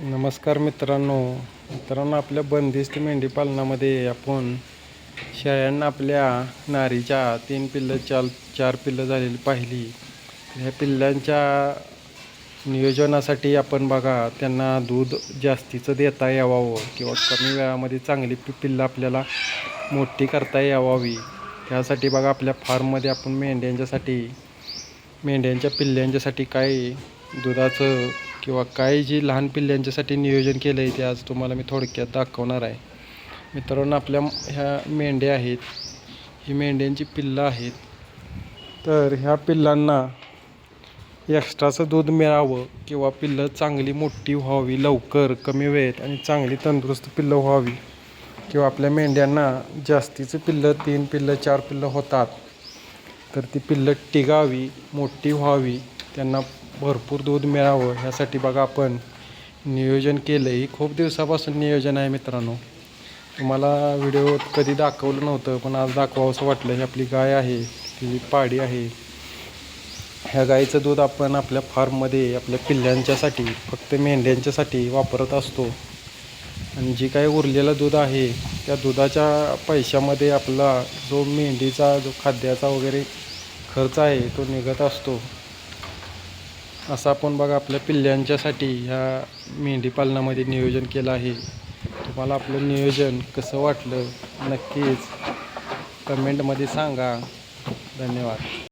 नमस्कार मित्रांनो, आपल्या बंदिस्त मेंढी पालनामध्ये आपण शेळ्यांना आपल्या नारीच्या 3 पिल्लं 4 पिल्लं झालेली पाहिली. ह्या पिल्लांच्या नियोजनासाठी आपण बघा त्यांना दूध जास्तीचं देता यावं किंवा कमी वेळामध्ये चांगली पिल्लं आपल्याला मोठी करता यावी, त्यासाठी बघा आपल्या फार्ममध्ये आपण मेंढ्यांच्या पिल्ल्यांच्यासाठी काय दुधाचं किंवा काय जी लहान पिल्ल्यांच्यासाठी नियोजन केलं आहे ते आज तुम्हाला मी थोडक्यात दाखवणार आहे. मित्रांनो, आपल्या ह्या मेंढ्या आहेत, ही मेंढ्यांची पिल्लं आहेत. तर ह्या पिल्लांना एक्स्ट्राचं दूध मिळावं किंवा पिल्लं चांगली मोठी व्हावी लवकर कमी वेळेत आणि चांगली तंदुरुस्त पिल्लं व्हावी, किंवा आपल्या मेंढ्यांना जास्तीचं पिल्लं 3 पिल्लं 4 पिल्लं होतात तर ती पिल्लं टिकावी मोठी व्हावी, त्यांना भरपूर दूध मिळावं ह्यासाठी बघा आपण नियोजन केलं. ही खूप दिवसापासून नियोजन आहे मित्रांनो. तुम्हाला व्हिडिओत कधी दाखवलं नव्हतं पण आज दाखवावंसं वाटलं. ही आपली गाय आहे, ती पाडी आहे. ह्या गाईचं दूध आपण आपल्या फार्ममध्ये आपल्या पिल्ल्यांच्यासाठी फक्त मेंढ्यांच्यासाठी वापरत असतो. आणि जी काही उरलेलं दूध आहे त्या दुधाच्या पैशामध्ये आपला जो मेंढीचा जो खाद्याचा वगैरे खर्च आहे तो निघत असतो. असं आपण बघा आपल्या पिल्ल्यांच्यासाठी ह्या मेंढी पालनामध्ये नियोजन केलं आहे. तुम्हाला आपलं नियोजन कसं वाटलं नक्कीच कमेंटमध्ये सांगा. धन्यवाद.